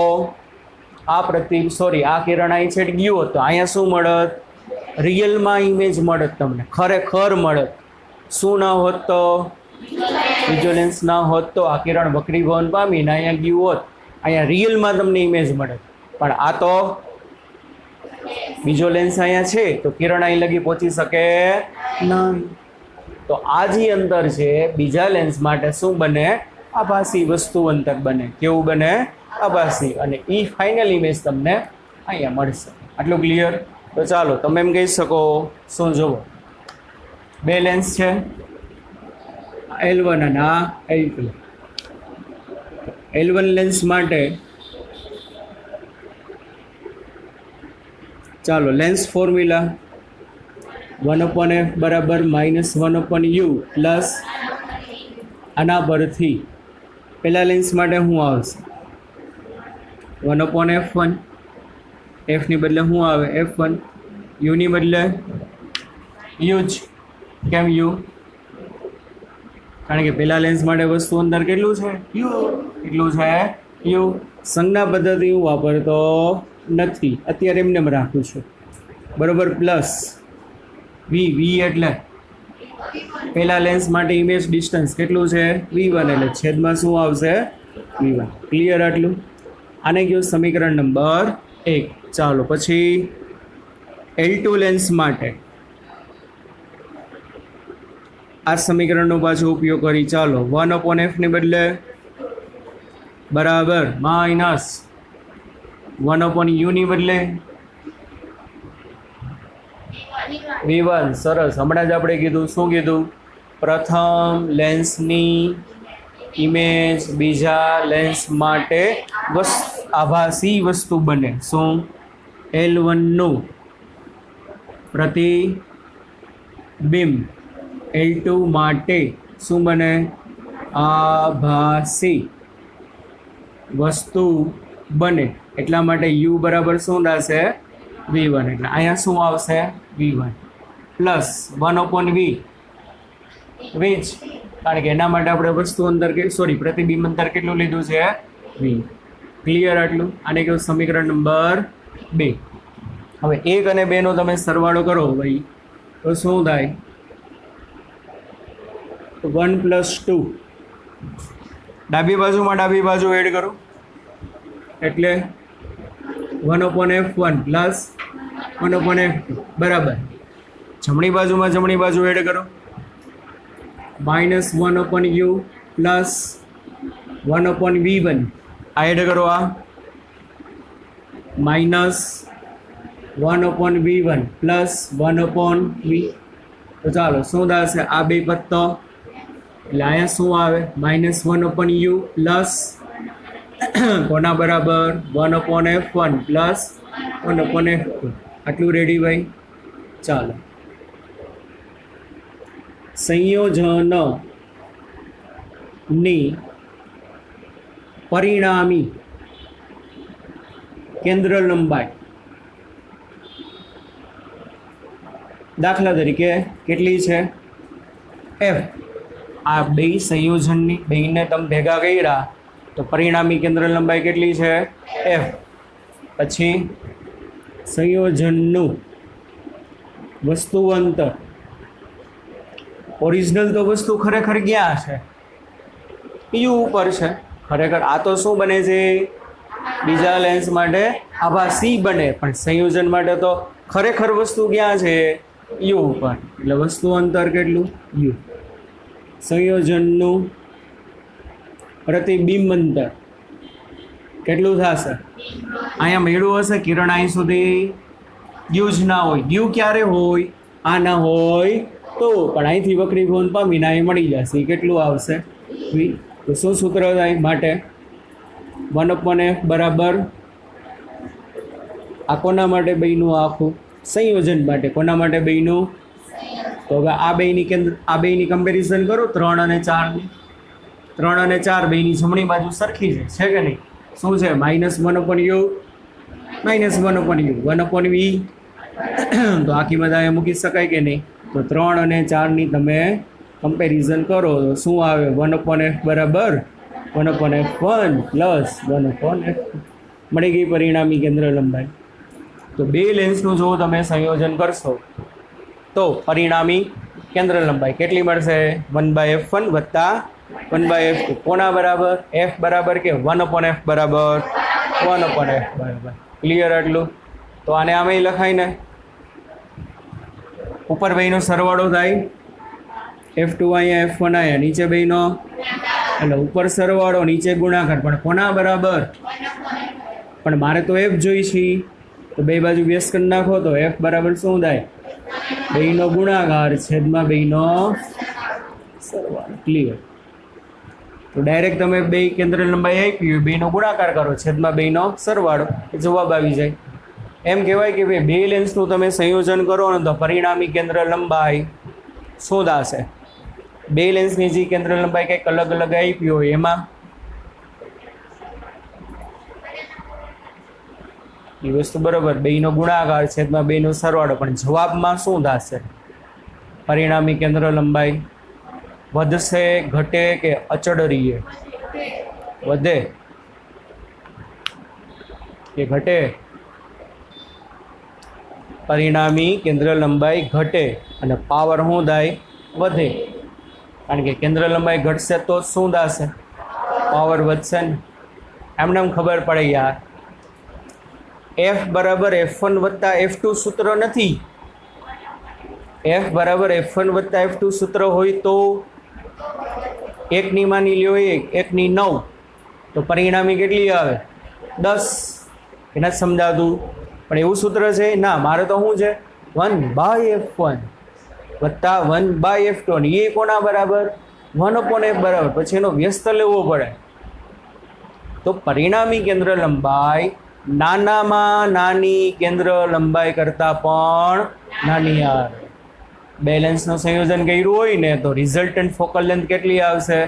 આ આ કિરણ અહીં છેડ ગયું હોત તો અહીંયા શું મળત? રિયલમાં ઇમેજ મળત, તમને ખરેખર મળત. શું ના હોત તો? બીજો લેન્સ ના હોત તો આ કિરણ વક્રીભવન પામીને અહીંયા ગયું હોત, અહીંયા રિયલમાં તમને ઇમેજ મળે. પણ આ તો બીજો લેન્સ અહીંયા છે, તો કિરણ અહીં લગી પહોંચી શકે નહીં. તો આ જે અંતર છે બીજા લેન્સ માટે શું બને? આભાસી વસ્તુ અંતર બને. કેવું બને? આભાસી. અને એ ફાઇનલ ઇમેજ તમને અહીંયા મળશે. આટલું ક્લિયર? તો ચાલો તમે એમ કહી શકો, શું જુઓ, 2 લેન્સ છે, L1 અને આ L2. L1 લેન્સ માટે ચાલો લેન્સ ફોર્મ્યુલા 1/f બરાબર -1/u પ્લસ આના પરથી પહેલા લેન્સ માટે શું આવશે? 1/f1, એફની બદલે શું આવે f1, યુની બદલે યુ જ. કેમ યુ? કારણ કે પેલા લેન્સ માટે વસ્તુ અંદર કેટલું છે યુ, કેટલું છે યુ. સંજ્ઞા પદ્ધતિ હું વાપરતો નથી અત્યારે, એમને રાખું છું બરોબર. પ્લસ વી, વી એટલે પેલા લેન્સ માટે ઇમેજ ડિસ્ટન્સ કેટલું છે v1, એટલે છેદમાં શું આવશે v1. ક્લિયર આટલું? આને કયું સમીકરણ નંબર 1. ચાલો પછી L2 લેન્સ માટે આ સમીકરણનો પાછો ઉપયોગ કરી. ચાલો 1/f ને બદલે બરાબર માઇનસ 1/u ની બદલે v1. સરસ. હમણાં જ આપણે કીધું, શું કીધું? પ્રથમ લેન્સની ઇમેજ બીજા લેન્સ માટે આભાસી વસ્તુ બને. શું? L1 નું પ્રતિબિંબ L2 માટે શું બને? આભાસી વસ્તુ બને. એટલા માટે u બરાબર શું થશે v1. એટલે અહીંયા શું આવશે v1 પ્લસ 1/v, વીજ, કારણ કે એના માટે આપણે વસ્તુ અંતર પ્રતિબિંબ અંતર કેટલું લીધું છે v. ક્લિયર આટલું? આને કેવું સમીકરણ નંબર 2. હવે 1 અને 2 નો તમે સરવાળો કરો ભાઈ તો શું થાય? 1 + 2. ડાબી બાજુ એડ કરો એટલે 1/f1 પ્લસ 1/f2 બરાબર. જમણી બાજુ એડ કરો -1/u પ્લસ 1/v1. આ એડ કરો, આ -1/v1 પ્લસ 1/v. તો ચાલો શું થશે? આ બે પત્તો એટલે અહીંયા શું આવે? -1/u પ્લસ કોના બરાબર 1/f1 પ્લસ 1/f2. આટલું રેડી ભાઈ? ચાલો સંયોજનની પરિણામી કેન્દ્ર લંબાઈ દાખલા તરીકે કેટલી છે? f. આ બે સંયોજનની બેને તમે ભેગા કર્યા તો પરિણામી કેન્દ્ર લંબાઈ કેટલી છે? f. પછી સંયોજનનું વસ્તુ અંતર, ઓરિજિનલ તો વસ્તુ ખરેખર ક્યાં છે? યુ ઉપર છે. ખરેખર આ તો શું બને છે? બીજા લેન્સ માટે આભાસી બને, પણ સંયોજન માટે તો ખરેખર વસ્તુ ક્યાં છે? યુ ઉપર. એટલે વસ્તુ અંતર કેટલું? યુ. સંયોજનનું પ્રતિબિંબ અંતર કેટલું થશે? અહીંયા મેળવું હશે કિરણ અહીં સુધી યુ જ ના હોય. યુ ક્યારે હોય? આ ના હોય તો, પણ અહીંથી વક્રીકોણ પામીને અહીં મળી જશે. કેટલું આવશે? v. તો શું સૂત્ર થાય માટે? 1/f બરાબર આ કોના માટે બેયનું આખું સંયોજન માટે, કોના માટે બેયનું? તો હવે આ બેયની કમ્પેરિઝન કરો 3 અને 4 ની. 3 અને 4 બેયની જમણી બાજુ સરખી છે કે નહીં? શું છે? -1/u, -1/u, 1/v. તો આખી બધા મૂકી શકાય કે નહીં? તો 3 અને 4 ની તમે કમ્પેરિઝન કરો તો શું આવે? 1/f બરાબર 1/f1 પ્લસ 1/f2. મળી ગઈ પરિણામી કેન્દ્ર લંબાઈ. તો બે લેન્સનું જો તમે સંયોજન કરશો તો પરિણામી કેન્દ્ર લંબાઈ કેટલી મળશે? 1/f1 વત્તા 1/f2. કોના બરાબર? f બરાબર કે 1/f બરાબર 1/f બરાબર. ક્લિયર આટલું? તો આને આમે લખાય ને, ઉપર બેયનો સરવાળો થાય, f2 અહીંયા f1 અહીંયા, નીચે બેયનો એટલે ઉપર સરવાળો નીચે ગુણાકાર. પણ કોના બરાબર? પણ મારે તો f જોઈ છે, તો બે બાજુ વ્યસ્ત કરી નાખો તો f બરાબર શું થાય? બેયનો ગુણાકાર છેદમાં બેયનો સરવાળો. ક્લિયર? તો ડાયરેક્ટ તમે બે કેન્દ્ર લંબાઈ આપી હોય, બેયનો ગુણાકાર કરો છેદમાં બેયનો સરવાળો, જવાબ આવી જાય. એમ કહેવાય કે ભાઈ બે લેન્સનું તમે સંયોજન કરો ને તો પરિણામી કેન્દ્ર લંબાઈ શું થશે? બે લેન્સની જે કેન્દ્ર લંબાઈ કંઈક અલગ અલગ આપી હોય એમાં એ વસ્તુ બરાબર, બેયનો ગુણાકાર છેદમાં બેયનો સરવાળો, પણ જવાબમાં શું થશે? પરિણામી કેન્દ્ર લંબાઈ વધશે, ઘટે કે અચળ રહીએ? વધે કે ઘટે? પરિણામી કેન્દ્ર લંબાઈ ઘટે અને પાવર શું થાય? વધે. કારણ કે કેન્દ્ર લંબાઈ ઘટશે તો શું થશે? પાવર વધશે ને. એમને એમ ખબર પડે યાર, એફ બરાબર F1 વત્તા F2 સૂત્ર નથી. એફ બરાબર F1 વત્તા F2 સૂત્ર હોય તો એકની માની લ્યો 1, એકની 9, તો પરિણામી કેટલી આવે? 10. એને સમજાતું? પણ એવું સૂત્ર છે ના, મારે તો શું છે? 1/F1 વત્તા 1/F2, અને એ કોના બરાબર? 1/F બરાબર. પછી એનો વ્યસ્ત લેવો પડે. તો પરિણામી કેન્દ્ર લંબાઈ નાનામાં નાની કેન્દ્ર લંબાઈ કરતાં પણ નાની આવે. બેલેન્સનું સંયોજન કર્યું હોય ને તો રિઝલ્ટન્ટ ફોકલ લેન્થ કેટલી આવશે?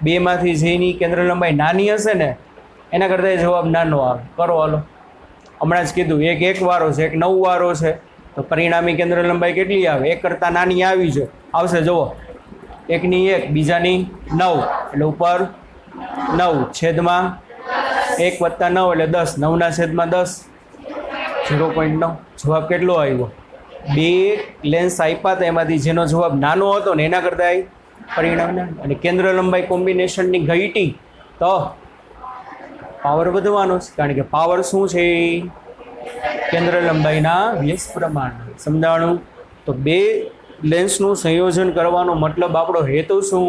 બેમાંથી જેની કેન્દ્ર લંબાઈ નાની હશે ને એના કરતાં જવાબ નાનો આવે. કરો હાલો, હમણાં જ કીધું, એક વારો છે, એક 9 વારો છે, તો પરિણામી કેન્દ્ર લંબાઈ કેટલી આવે? 1 કરતાં નાની આવી છે, આવશે. જુઓ, એકની 1, બીજાની 9, એટલે ઉપર 9 છેદમાં 1 વત્તા 9 એટલે 10, 9 છેદમાં 10, 0.9. જવાબ કેટલો આવ્યો? 2 લેન્સ આપ્યા હતા, એમાંથી જેનો જવાબ નાનો હતો ને એના કરતાં પરિણામ. અને કેન્દ્ર લંબાઈ કોમ્બિનેશનની ઘટી તો પાવર વધવાનો છે, કારણ કે પાવર શું છે? કેન્દ્ર લંબાઈના વ્યસ્ત પ્રમાણ. સમજાણું? તો બે લેન્સનું સંયોજન કરવાનો મતલબ આપણો હેતુ શું?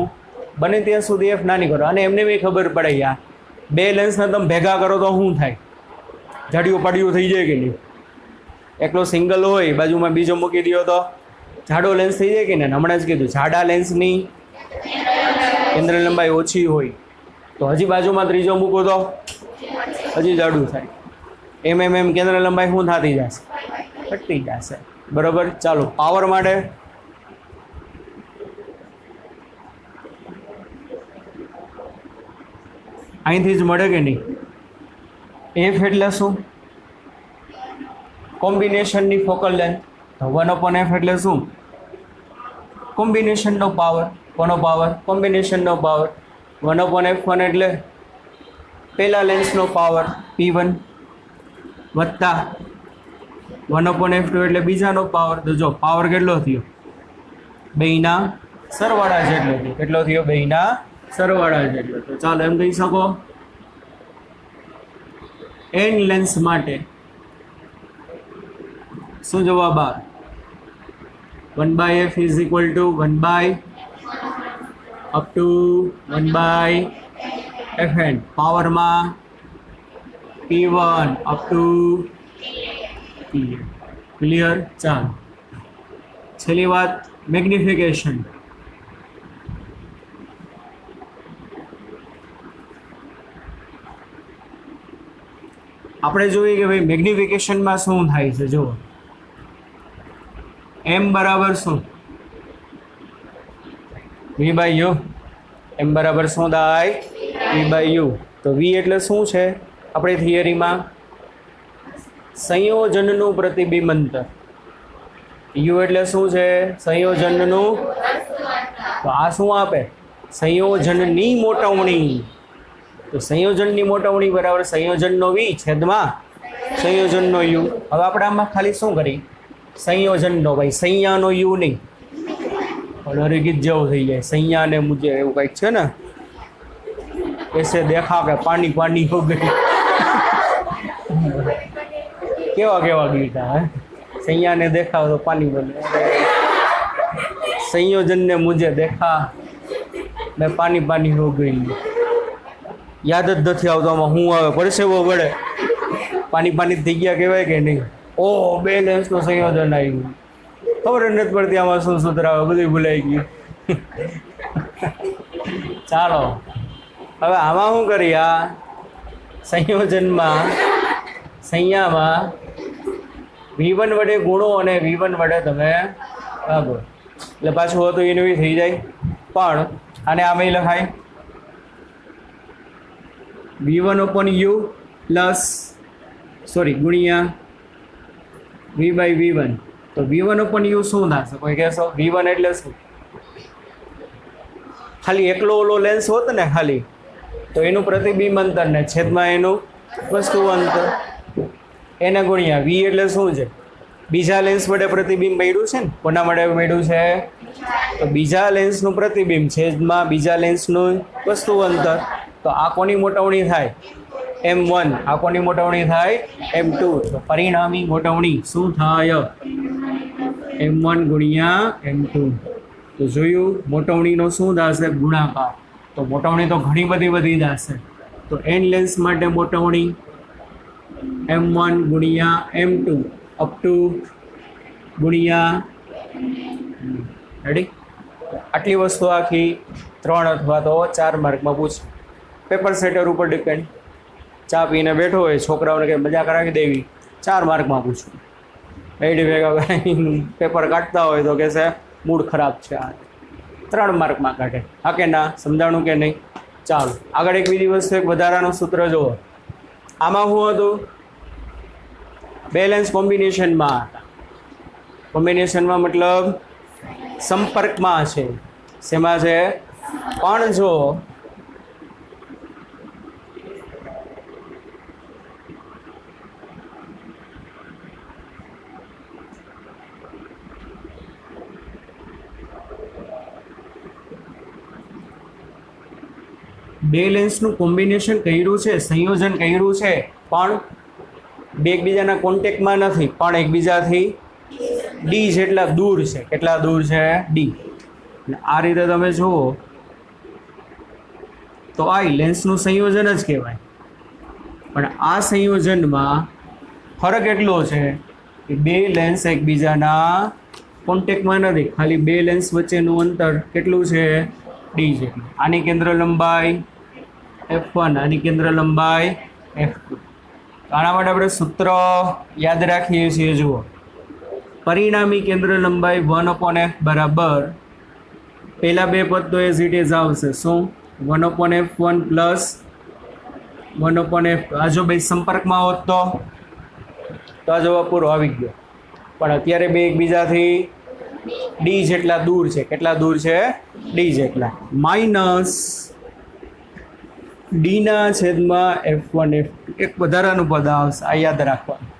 બને ત્યાં સુધી એફ નાની કરો. અને એમને બી ખબર પડે યાર, બે લેન્સને તમે ભેગા કરો તો શું થાય? જાડિયું પાડિયું થઈ જાય કે નહીં? એકલો સિંગલ હોય, બાજુમાં બીજો મૂકી દો તો જાડો લેન્સ થઈ જાય કે નહીં? હમણાં જ કીધું, જાડા લેન્સની કેન્દ્ર લંબાઈ ઓછી હોય તો હજી બાજુમાં ત્રીજો મૂકો તો હજી જાડું થાય. એમ કેન્દ્ર લંબાઈ શું થતી જશે? ઘટતી જશે. બરાબર. ચાલો, પાવર માટે અહીંથી જ મળે કે નહીં? એફ એટલે શું? કોમ્બિનેશનની ફોકલ લેન્થ. તો 1/F એટલે શું? કોમ્બિનેશનનો પાવર. કોનો પાવર? કોમ્બિનેશનનો પાવર. 1/F1 એટલે પહેલા લેન્સનો પાવર P1 વત્તા 1/F2 એટલે બીજાનો પાવર. તો જો પાવર કેટલો થયો? બેયના સરવાળા જેટલો થયો. કેટલો થયો? બેયના સરવાળા જેટલો. તો ચાલો એમ કહી શકો, n લેન્સ માટે શું જવાબ આવે? 1/F is equal to 1 up to 1/Fn. પાવરમાં P1 up to Pn. Clear? ચાલો, છેલ્લી વાત, મેગ્નિફિકેશન. આપણે જોઈએ કે ભાઈ મેગ્નિફિકેશનમાં શું થાય છે. જુઓ, m બરાબર શું? v/u. m બરાબર શું થાય? v/u. તો v એટલે શું છે આપણી થિયરીમાં? સંયોજનનું પ્રતિબિંબ અંતર. u એટલે શું છે? સંયોજનનું. તો આ શું આપે? સંયોજનની મોટવણી. તો સંયોજનની મોટવણી બરાબર સંયોજનનો v છેદમાં સંયોજનનો u. હવે આપણે આમાં ખાલી શું કરી? સંયોજનનો, ભાઈ સંયાનો u નહીં. ઓલરે ગીત જેવું થઈ જાય, સંયા ને મુજે, એવું કંઈક છે ને, એસે દેખા કે પાણી પાણી હો ગઈ. કેવા કેવા ગીત હે? સંયાને દેખાવ તો પાણી બને, સંયોજનને મુજે દેખા મેં પાણી પાણી હો ગઈ. યાદ જ નથી આવતો આમાં શું આવે? પરસેવો વળે, પાણી પાણી થઈ ગયા કહેવાય કે નહીં? ઓ, બે લેન્સનું સંયોજન આવ્યું, ખબર જ નથી પડતી આમાં શું સૂત્ર આવે, બધું ભૂલાઈ ગયું. ચાલો, હવે આમાં શું કરીએ? આ સંયોજનમાં, સંયામાં v1 વડે ગુણો અને v1 વડે તમે ભાગો, એટલે પાછું હતું એનું થઈ જાય. પણ આને આમે લખાય v1/u પ્લસ સોરી ગુણ્યા વી બાય V1, તો V1 upon U શું થશે? કોઈ કહેશો V1 એટલે શું? ખાલી એકલો ઓલો લેન્સ હોત ને ખાલી, તો એનું પ્રતિબિંબ અંતર ને છેદમાં એનું વસ્તુ અંતર, એને ગુણ્યા V એટલે શું છે? બીજા લેન્સ વડે પ્રતિબિંબ મળ્યું છે ને, કોના વડે મળ્યું છે? તો બીજા લેન્સનું પ્રતિબિંબ છેદમાં બીજા લેન્સનું વસ્તુ અંતર. તો આ કોની મોટવણી થાય? M1. આ કોની મોટવણી થાય? M2. તો પરિણામી મોટવણી શું થાય? M1 ગુણ્યા M2. તો જોયું મોટવણીનો શું થશે? ગુણાકાર. તો મોટવણી તો ઘણી બધી વધી જશે. તો n લેન્સ માટે મોટવણી M1 ગુણ્યા M2 અપ ટુ ગુણ્યા રેડી. આટલી વસ્તુ આખી 3 અથવા તો 4 માર્કમાં પૂછે. પેપર સેટર ઉપર ડિપેન્ડ. ચા પીને બેઠો હોય, છોકરાઓને કંઈ મજા કરાવી દેવી, 4 માર્કમાં પૂછવું. એડી ભેગા પેપર કાઢતા હોય તો કહેશે મૂડ ખરાબ છે, આ 3 માર્કમાં કાઢે. હા કે ના? સમજાણું કે નહીં? ચાલો આગળ એક બીજી વસ્તુ, એક વધારાનું સૂત્ર જુઓ. આમાં શું હતું? બેલેન્સ કોમ્બિનેશનમાં હતા. કોમ્બિનેશનમાં મતલબ સંપર્કમાં છે. શેમાં છે? પણ જો બે લેન્સનું કોમ્બિનેશન કર્યું છે, સંયોજન કર્યું છે, પણ બે એકબીજાના કોન્ટેક્ટમાં નથી, પણ એકબીજાથી ડી જેટલા દૂર છે. કેટલા દૂર છે? ડી. આ રીતે તમે જુઓ તો આ લેન્સનું સંયોજન જ કહેવાય. પણ આ સંયોજનમાં ફરક એટલો છે કે બે લેન્સ એકબીજાના કોન્ટેક્ટમાં નથી, ખાલી બે લેન્સ વચ્ચેનું અંતર કેટલું છે? ડી જેટલું. આની કેન્દ્ર લંબાઈ F1, આની કેન્દ્ર લંબાઈ F2. આના માટે આપણે સૂત્ર યાદ રાખીએ છીએ. જુઓ, પરિણામી કેન્દ્ર લંબાઈ 1/f બરાબર પહેલા બે પદ તો એઝ ઇટ ઇઝ આવશે. શું? 1/f1 plus 1/f. આ જો બે સંપર્કમાં હોત તો આ જવાબ પૂરો આવી ગયો. પણ અત્યારે બે એકબીજાથી ડી જેટલા દૂર છે. કેટલા દૂર છે? ડી જેટલા. માઇનસ ડીના છેદમાં F1 F2. એક વધારાનું પદ આવશે, આ યાદ રાખવાનું.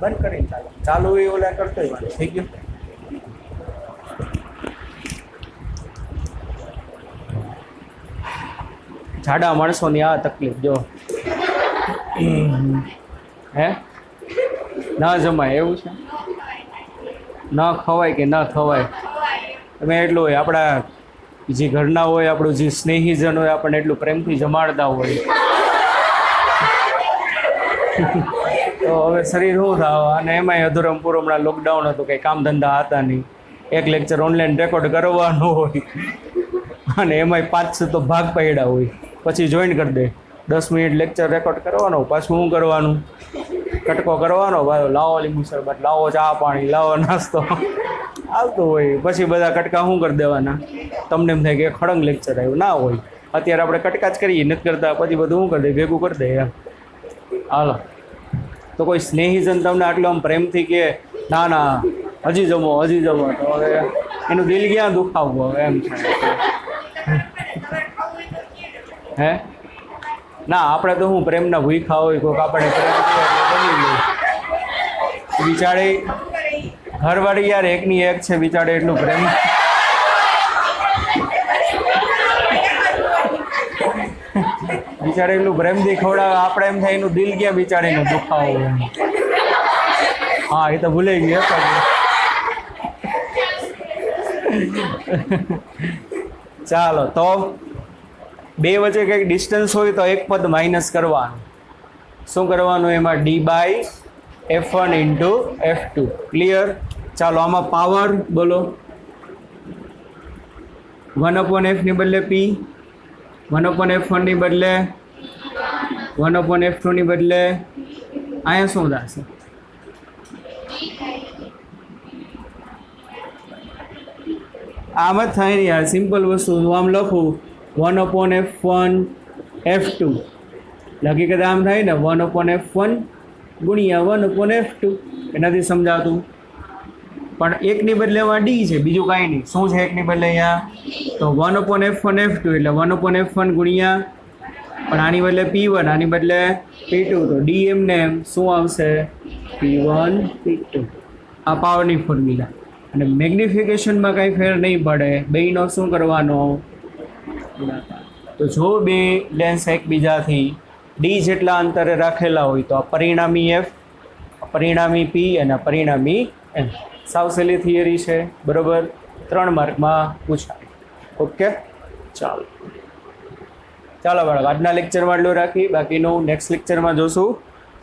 બંધ કરીને ચાલુ એ ઓલા કરતો થઈ ગયું. જાડા માણસોની આ તકલીફ જો. હે ના જમાય એવું છે? ન ખવાય કે ન ખવાય? તમે એટલું હોય, આપણા જે ઘરના હોય, આપણું જે સ્નેહીજન હોય, આપણને એટલું પ્રેમથી જમાડતા હોય તો હવે શરીર શું થાવ. અને એમાંય અધૂરમ પૂરો હમણાં લોકડાઉન હતું, કંઈ કામ ધંધા હતા નહીં. એક લેક્ચર ઓનલાઈન રેકોર્ડ કરવાનો હોય અને એમાંય 5 તો ભાગ પડ્યા હોય. પછી જોઈન કરી દે, 10 મિનિટ લેક્ચર રેકોર્ડ કરવાનો, પાછું શું કરવાનું? કટકો કરવાનો, લાવો લીંબુ શરબત, લાવો ચા પાણી, લાવો નાસ્તો આવતું હોય. પછી બધા કટકા શું કરી દેવાના? તમને એમ થાય કે ખડંગ લેક્ચર આવ્યું. ના હોય. અત્યારે આપણે કટકા જ કરીએ, નથી કરતા. પછી બધું શું કરી દે? ભેગું કરી દે એમ. હાલો, તો કોઈ સ્નેહીજન તમને આટલો આમ પ્રેમથી કે ના ના હજી જમો તો હવે એનું દિલ ક્યાં દુખાવવું હવે એમ છે. હે ના, આપણે તો હું પ્રેમના ભૂખા હોય, કોઈક આપણે પ્રેમ બની લે. બિચારે ઘરવાળી યાર એકની એક છે, બિચારે એટલું પ્રેમ. બિચારે એટલું પ્રેમથી ખવડાવે, આપણે એમ થાય એનું દિલ ક્યાં બિચારીનું દુખાવું. હા, એ તો ભૂલાઈ ગયું. ચાલો, તો બે વચ્ચે કંઈક ડિસ્ટન્સ હોય તો એક પદ માઇનસ કરવાનું. શું કરવાનું એમાં D by F1 into F2 clear. ચાલો આમાં પાવર બોલો 1/f ની બદલે P, 1/f1 ની બદલે 1/f2 ની બદલે અહીંયા શું થશે? આમ જ થાય ને યાર, સિમ્પલ વસ્તુ. હું આમ લખું 1/f1 F2, હકીકત આમ થાય ને 1/f1 ગુણ્યા 1/f2. એનાથી સમજાતું. પણ એકની બદલે એમાં ડી છે, બીજું કાંઈ નહીં. શું છે એકની બદલે અહીંયા? તો 1/f1 F2 એટલે 1/f1 ગુણ્યા, પણ આની બદલે P1, આની બદલે P2. તો ડી એમને એમ શું આવશે? P1 P2. આ પાવરની ફોર્મ્યુલા. અને મેગ્નિફિકેશનમાં કાંઈ ફેર નહીં પડે, બેયનો શું કરવાનો? ગુણાકાર. તો જો બે લેન્સ એકબીજાથી ડી જેટલા અંતરે રાખેલા હોય તો આ પરિણામી F, પરિણામી P અને પરિણામી M. સાવ સહેલી થિયરી છે, બરોબર. 3 માર્કમાં પૂછાય. ઓકે, ચાલો બાળક, આજના લેક્ચરમાં એટલું રાખી. બાકીનું નેક્સ્ટ લેક્ચરમાં જોશું.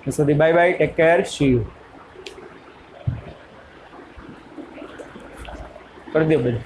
ત્યાં સુધી bye bye, take care, C you. કરી દે બધું.